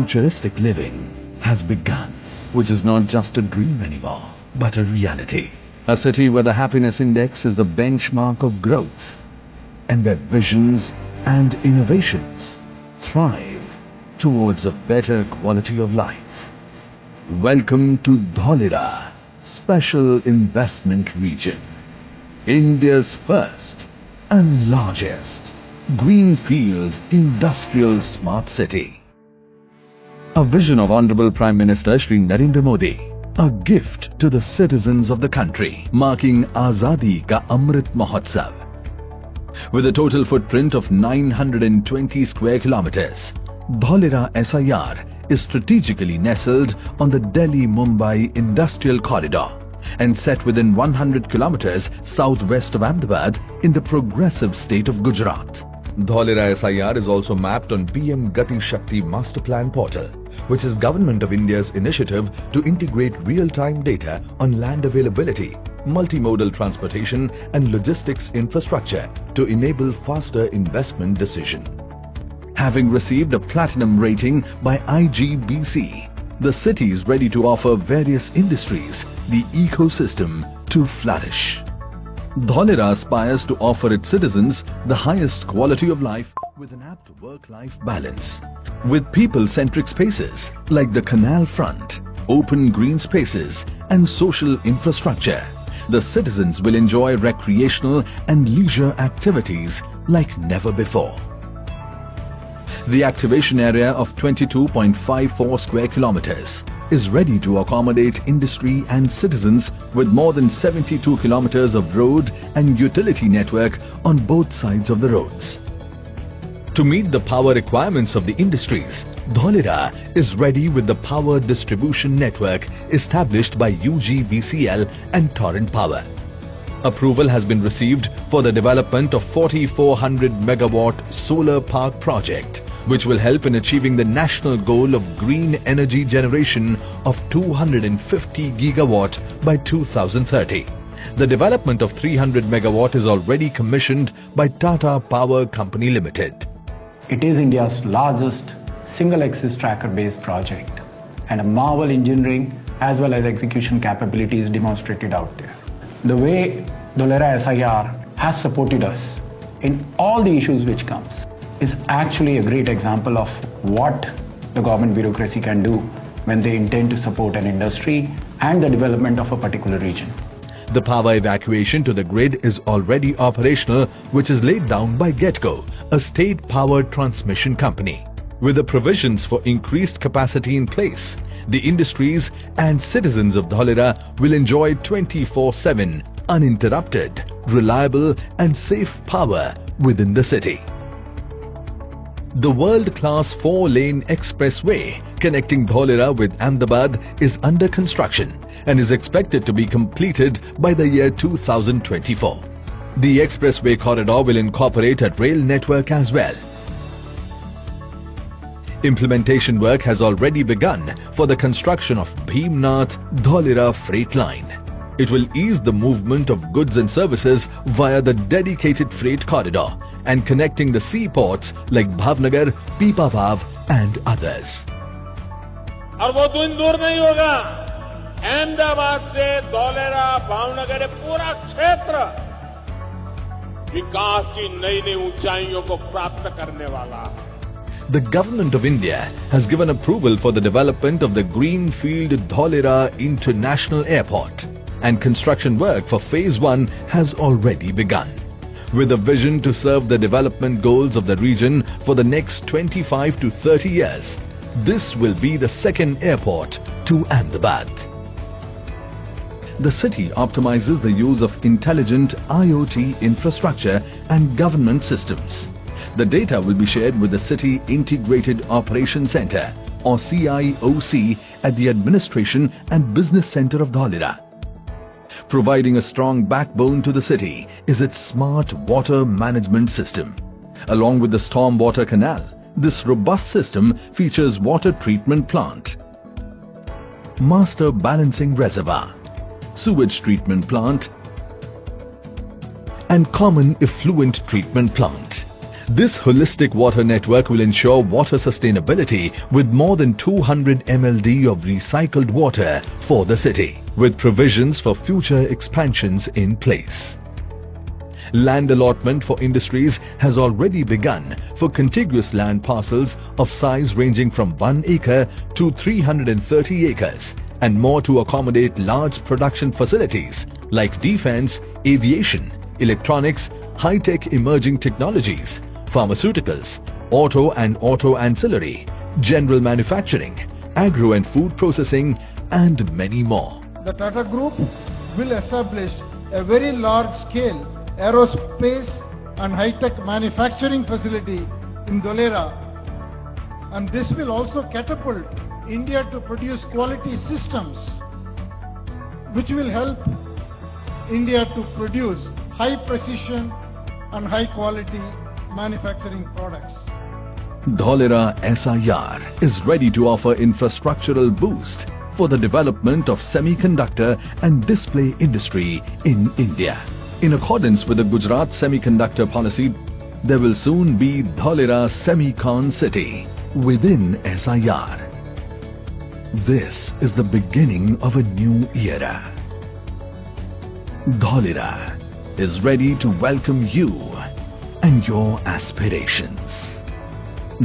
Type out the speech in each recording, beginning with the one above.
futuristic living has begun, which is not just a dream anymore, but a reality. A city where the happiness index is the benchmark of growth, and where visions and innovations thrive towards a better quality of life. Welcome to Dholera Special Investment Region, India's first and largest greenfield industrial smart city. A vision of Honorable Prime Minister Shri Narendra Modi, a gift to the citizens of the country, marking Azadi Ka Amrit Mahotsav. With a total footprint of 920 square kilometers, Dholera SIR is strategically nestled on the Delhi-Mumbai Industrial Corridor and set within 100 kilometers southwest of Ahmedabad in the progressive state of Gujarat. Dholera SIR is also mapped on PM Gati Shakti Master Plan portal, which is Government of India's initiative to integrate real-time data on land availability, multimodal transportation and logistics infrastructure to enable faster investment decision. Having received a platinum rating by IGBC, the city is ready to offer various industries the ecosystem to flourish. Dholera aspires to offer its citizens the highest quality of life with an apt work-life balance. With people-centric spaces like the canal front, open green spaces and social infrastructure, the citizens will enjoy recreational and leisure activities like never before. The activation area of 22.54 square kilometers is ready to accommodate industry and citizens with more than 72 kilometers of road and utility network on both sides of the roads. To meet the power requirements of the industries, Dholera is ready with the power distribution network established by UGVCL and Torrent Power. Approval has been received for the development of 4400 megawatt solar park project, which will help in achieving the national goal of green energy generation of 250 gigawatt by 2030. The development of 300 megawatt is already commissioned by Tata Power Company Limited. It is India's largest single-axis tracker-based project, and a marvel engineering as well as execution capability is demonstrated out there. The way Dholera SIR has supported us in all the issues which comes is actually a great example of what the government bureaucracy can do when they intend to support an industry and the development of a particular region. The power evacuation to the grid is already operational, which is laid down by GETCO, a state power transmission company. With the provisions for increased capacity in place, the industries and citizens of Dholera will enjoy 24/7 uninterrupted, reliable and safe power within the city. The world-class 4-lane expressway connecting Dholera with Ahmedabad is under construction and is expected to be completed by the year 2024. The expressway corridor will incorporate a rail network as well. Implementation work has already begun for the construction of Bhimnath-Dholera freight line. It will ease the movement of goods and services via the dedicated freight corridor and connecting the seaports like Bhavnagar, Pipavav and others. और वो दिन दूर नहीं होगा, अहमदाबाद से धौलेरा, भावनगर ये पूरा क्षेत्र विकास की नई-नई ऊंचाइयों को प्राप्त करने वाला है. The Government of India has given approval for the development of the Greenfield Dholera International Airport, and construction work for Phase 1 has already begun. With a vision to serve the development goals of the region for the next 25 to 30 years, this will be the second airport to Ahmedabad. The city optimizes the use of intelligent IoT infrastructure and government systems. The data will be shared with the City Integrated Operation Center or CIOC at the Administration and Business Center of Dholera. Providing a strong backbone to the city is its smart water management system. Along with the storm water canal, this robust system features water treatment plant, master balancing reservoir, sewage treatment plant and common effluent treatment plant. This holistic water network will ensure water sustainability with more than 200 MLD of recycled water for the city, with provisions for future expansions in place. Land allotment for industries has already begun for contiguous land parcels of size ranging from 1 acre to 330 acres and more to accommodate large production facilities like defense, aviation, electronics, high-tech emerging technologies, pharmaceuticals, auto and auto ancillary, general manufacturing, agro and food processing and many more. The Tata Group will establish a very large-scale aerospace and high-tech manufacturing facility in Dholera, and this will also catapult India to produce quality systems which will help India to produce high precision and high quality manufacturing products. Dholera SIR is ready to offer infrastructural boost for the development of semiconductor and display industry in India. In accordance with the Gujarat Semiconductor Policy, there will soon be Dholera Semicon City within SIR. This is the beginning of a new era. Dholera is ready to welcome you and your aspirations.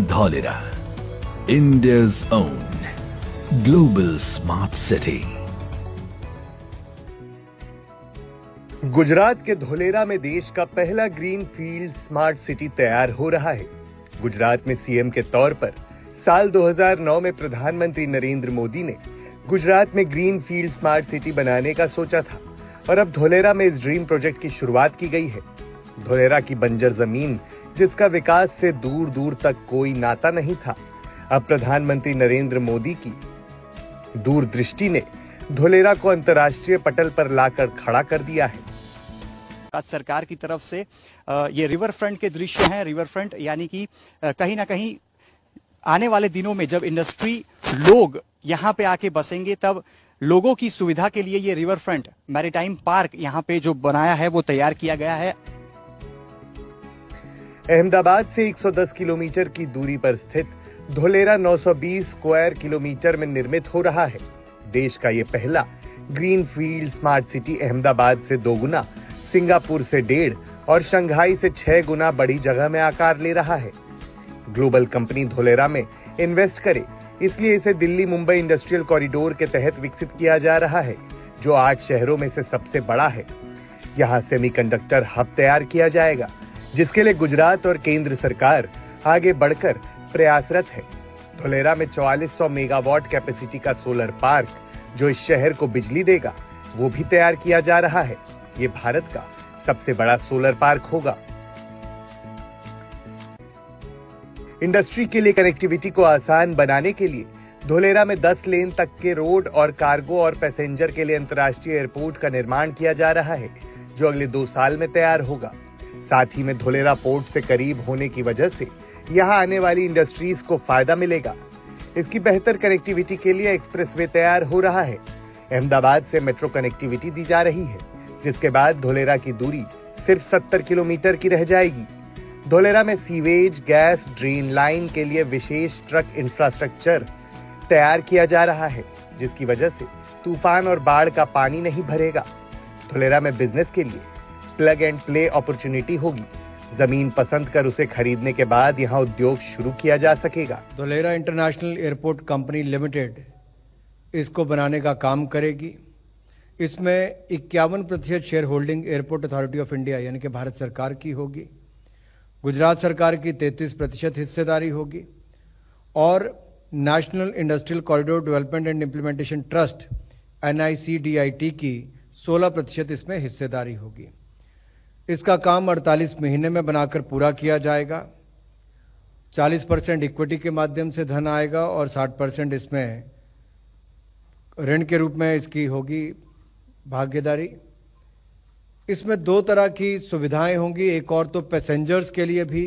Dholera, India's own global smart city. Gujarat के धोलेरा में देश का पहला green field smart city तैयार हो रहा है। गुजरात में सीएम के तौर पर साल 2009 में प्रधानमंत्री नरेंद्र मोदी ने गुजरात में ग्रीन फील्ड स्मार्ट सिटी बनाने का सोचा था और अब धोलेरा में इस ड्रीम प्रोजेक्ट की शुरुआत की गई है। धोलेरा की बंजर जमीन, जिसका विकास से दूर दूर तक कोई नाता नहीं था, अब प्रधानमंत्री नरेंद्र मोदी की दूरदृष्टि ने धोलेरा को अंतर्राष्ट्रीय पटल पर लाकर खड़ा कर दिया है। सरकार की तरफ से ये रिवर फ्रंट के दृश्य हैं। रिवर फ्रंट यानी कि कहीं ना कहीं आने वाले दिनों में जब इंडस्ट्री लोग यहां पे आके बसेंगे, तब लोगों की सुविधा के लिए ये रिवर फ्रंट मैरीटाइम पार्क यहां पे जो बनाया है वो तैयार किया गया है। अहमदाबाद से 110 किलोमीटर की दूरी पर स्थित धोलेरा 920 स्क्वायर किलोमीटर में निर्मित हो रहा है। देश का ये पहला green field smart city Ahmedabad से 2 गुना, सिंगापुर से 1.5 और शंघाई से 6 गुना बड़ी जगह में आकार ले रहा है। ग्लोबल कंपनी धोलेरा में इन्वेस्ट करे, इसलिए इसे दिल्ली मुंबई इंडस्ट्रियल कॉरिडोर के तहत विकसित किया जा रहा है, जो 8 शहरों में से सबसे बड़ा है। यहां सेमीकंडक्टर हब तैयार किया जाएगा, जिसके लिए गुजरात और केंद्र सरकार आगे बढ़कर प्रयासरत है। धोलेरा में 4400 मेगावाट कैपेसिटी का सोलर पार्क, जो इस शहर को बिजली देगा, वो भी तैयार किया जा रहा है। ये भारत का सबसे बड़ा सोलर पार्क होगा। इंडस्ट्री के लिए कनेक्टिविटी को आसान बनाने के लिए धोलेरा में 10 लेन तक के रोड और कार्गो और पैसेंजर के लिए अंतर्राष्ट्रीय एयरपोर्ट का निर्माण किया जा रहा है, जो अगले 2 साल में तैयार होगा। साथ ही में धोलेरा पोर्ट से करीब होने की वजह से यहां आने वाली इंडस्ट्रीज को फायदा मिलेगा। इसकी बेहतर कनेक्टिविटी के लिए एक्सप्रेसवे तैयार हो रहा है। अहमदाबाद से मेट्रो कनेक्टिविटी दी जा रही है, जिसके बाद धोलेरा की दूरी सिर्फ 70 किलोमीटर की रह जाएगी। धोलेरा में सीवेज, गैस, ड्रेन लाइन के लिए विशेष ट्रक इंफ्रास्ट्रक्चर तैयार किया जा रहा है, जिसकी वजह से तूफान और बाढ़ का पानी नहीं भरेगा। धोलेरा में बिजनेस के लिए प्लग एंड प्ले अपॉर्चुनिटी होगी। जमीन पसंद कर उसे खरीदने के बाद यहां उद्योग शुरू किया जा सकेगा। Dholera international airport company limited इसको बनाने का काम करेगी। इसमें 51% share holding airport authority of India यानी कि भारत सरकार की होगी। गुजरात सरकार की 33% हिस्सेदारी होगी और national industrial corridor development and implementation trust NICDIT की 16% इसमें हिस्सेदारी होगी। इसका काम 48 महीने में बनाकर पूरा किया जाएगा। 40% इक्विटी के माध्यम से धन आएगा और 60% इसमें ऋण के रूप में इसकी होगी भागीदारी। इसमें 2 तरह की सुविधाएं होंगी, एक और तो पैसेंजर्स के लिए भी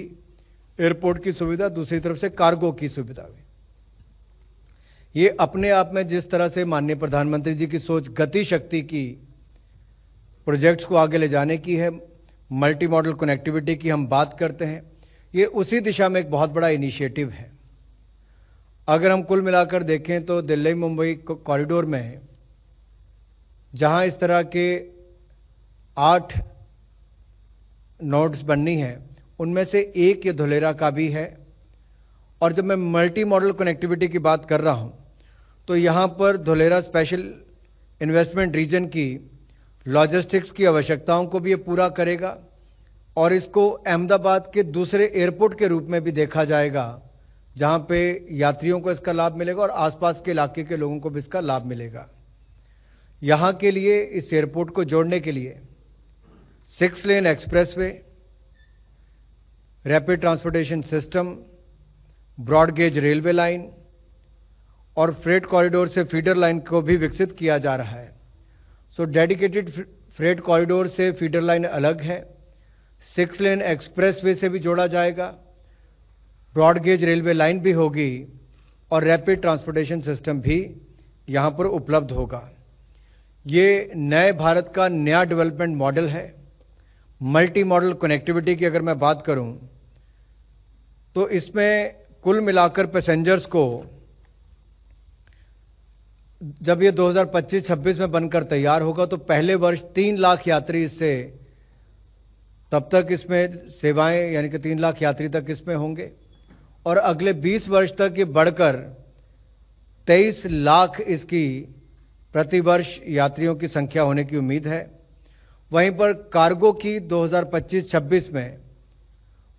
एयरपोर्ट की सुविधा, दूसरी तरफ से कार्गो की सुविधा भी। ये अपने आप में जिस तरह से माननीय प्रधानमंत्री जी की सोच गति शक्ति की प्रोजेक्ट्स को आगे ले जाने की है, मल्टी मॉडल कनेक्टिविटी की हम बात करते हैं, ये उसी दिशा में एक बहुत बड़ा इनिशिएटिव है। अगर हम कुल मिलाकर देखें तो दिल्ली मुंबई कॉरिडोर में जहां इस तरह के 8 नोड्स बननी है, उनमें से एक ये धुलेरा का भी है। और जब मैं मल्टी मॉडल कनेक्टिविटी की बात कर रहा हूं, तो यहां पर धुलेरा स्पेशल इन्वेस्टमेंट रीजन की लॉजिस्टिक्स की आवश्यकताओं को भी ये पूरा करेगा और इसको अहमदाबाद के दूसरे एयरपोर्ट के रूप में भी देखा जाएगा, जहां पे यात्रियों को इसका लाभ मिलेगा और आसपास के इलाके के लोगों को भी इसका लाभ मिलेगा। यहां के लिए इस एयरपोर्ट को जोड़ने के लिए 6 lane expressway, rapid transportation system, broad gauge railway line और फ्रेट कॉरिडोर से फीडर लाइन को भी विकसित किया जा रहा है। सो डेडिकेटेड फ्रेट कॉरिडोर से फीडर लाइन अलग है, 6 लेन एक्सप्रेसवे से भी जोड़ा जाएगा, ब्रॉड गेज रेलवे लाइन भी होगी और रैपिड ट्रांसपोर्टेशन सिस्टम भी यहां पर उपलब्ध होगा। ये नए भारत का नया डेवलपमेंट मॉडल है। मल्टी मॉडल कनेक्टिविटी की अगर मैं बात करूं तो इसमें कुल मिलाकर पैसेंजर्स को जब ये 2025-26 में बनकर तैयार होगा तो पहले वर्ष 3 लाख यात्री इससे तब तक इसमें सेवाएं यानी कि 3 लाख यात्री तक इसमें होंगे और अगले 20 वर्ष तक ये बढ़कर 23 लाख इसकी प्रतिवर्ष यात्रियों की संख्या होने की उम्मीद है। वहीं पर कार्गो की 2025-26 में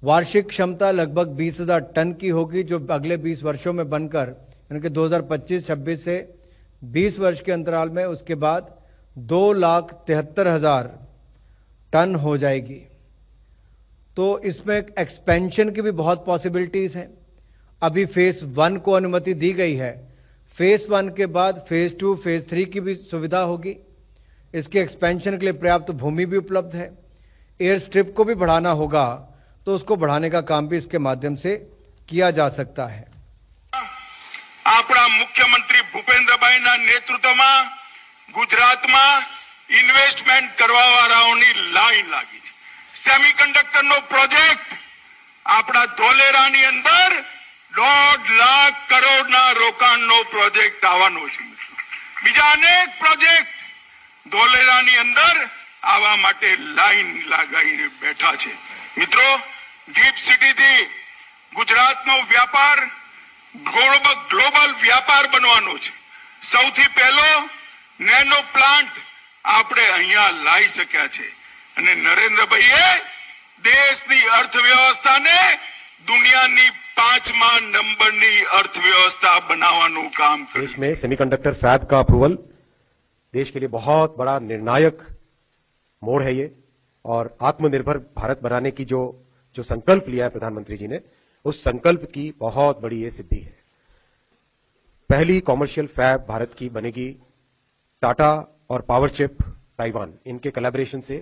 वार्षिक क्षमता लगभग 20,000 टन की होगी, जो अगले 20 वर्षों में बनकर यानी कि 2025-26 से 20 वर्ष के अंतराल में उसके बाद 2,73,000 टन हो जाएगी। तो इसमें एक्सपेंशन की भी बहुत पॉसिबिलिटीज हैं। अभी फेज 1 को अनुमति दी गई है, फेज 1 के बाद फेज 2, फेज 3 की भी सुविधा होगी। इसके एक्सपेंशन के लिए पर्याप्त भूमि भी उपलब्ध है। एयर स्ट्रिप को भी बढ़ाना होगा तो उसको बढ़ाने का काम भी इसके माध्यम से किया जा सकता है। આપણા મુખ્યમંત્રી ભૂપેન્દ્રભાઈના નેતૃત્વમાં ગુજરાતમાં ઇન્વેસ્ટમેન્ટ કરવાવાળાઓની લાઈન લાગી છે। સેમિકન્ડક્ટરનો પ્રોજેક્ટ આપણા ધોલેરાની અંદર 1.5 લાખ કરોડના રોકાણનો પ્રોજેક્ટ આવવાનો છે। બીજા અનેક પ્રોજેક્ટ ધોલેરાની અંદર આવા માટે લાઈન લગાવીને બેઠા છે। મિત્રો, ડીપ સિટીથી ગુજરાતનો વ્યાપાર ગ્લોબલ વ્યાપાર બનવાનો છે। સૌથી પહેલો નેનો પ્લાન્ટ આપણે અહીંયા લાવી શક્યા છે અને નરેન્દ્રભાઈએ દેશની અર્થવ્યવસ્થાને દુનિયાની 5મા નંબરની અર્થવ્યવસ્થા બનાવવાનું કામ કર્યું। देश में सेमीकंडक्टर फैब का अप्रूवल देश के लिए बहुत बड़ा निर्णायक मोड़ है ये, और आत्मनिर्भर भारत बनाने की जो संकल्प लिया है प्रधानमंत्री जी ने, उस संकल्प की बहुत बड़ी ये सिद्धि है। पहली कॉमर्शियल फैब भारत की बनेगी टाटा और पावरचिप ताइवान, इनके कोलैबोरेशन से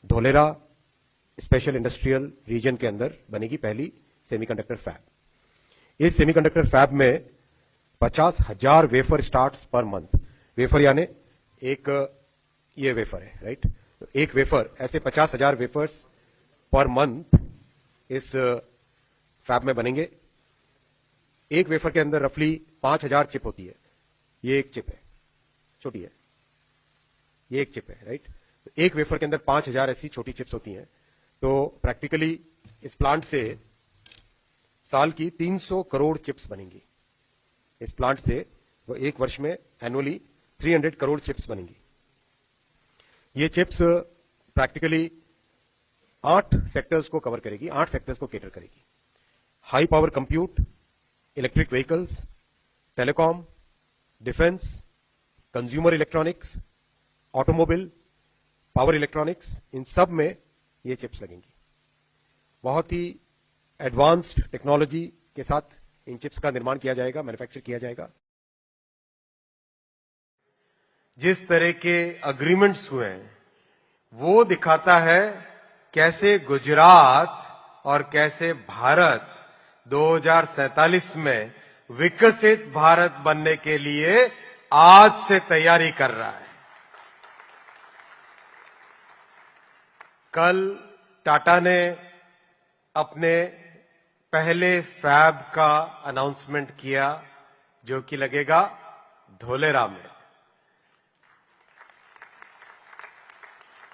धोलेरा स्पेशल इंडस्ट्रियल रीजन के अंदर बनेगी पहली सेमीकंडक्टर फैब। इस सेमीकंडक्टर फैब में 50,000 wafer starts per month. Wafer यानी एक ये वेफर है, राइट? तो एक वेफर, ऐसे 50,000 वेफर्स पर मंथ इस फैब में बनेंगे। एक वेफर के अंदर रफली 5,000 चिप होती है। ये एक चिप है, छोटी है, ये एक चिप है, राइट? तो एक वेफर के अंदर 5,000 ऐसी छोटी चिप्स होती हैं। तो प्रैक्टिकली इस प्लांट से साल की 300 करोड़ चिप्स बनेंगी। इस प्लांट से वो एक वर्ष में एनुअली 300 करोड़ चिप्स बनेंगी। ये चिप्स प्रैक्टिकली 8 सेक्टर्स को कवर करेगी, 8 सेक्टर्स को केटर करेगी। High power compute, electric vehicles, telecom, defence, consumer electronics, automobile, power electronics, इन सब में ये चिप्स लगेंगी। बहुत ही एडवांस्ड टेक्नोलॉजी के साथ इन चिप्स का निर्माण किया जाएगा, मैन्युफैक्चर किया जाएगा। जिस तरह के अग्रीमेंट्स हुए हैं वो दिखाता है कैसे गुजरात और कैसे भारत 2047 में विकसित भारत बनने के लिए आज से तैयारी कर रहा है। कल टाटा ने अपने पहले फैब का अनाउंसमेंट किया, जो कि लगेगा धोलेरा में।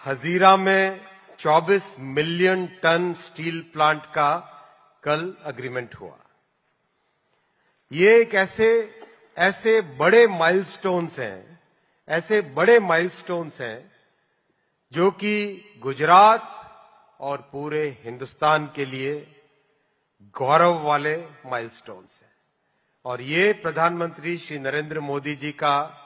हजीरा में 24 मिलियन टन स्टील प्लांट का कल एग्रीमेंट हुआ। ये एक ऐसे बड़े माइलस्टोन्स हैं, जो कि गुजरात और पूरे हिंदुस्तान के लिए गौरव वाले माइलस्टोन्स हैं। और ये प्रधानमंत्री श्री नरेंद्र मोदी जी का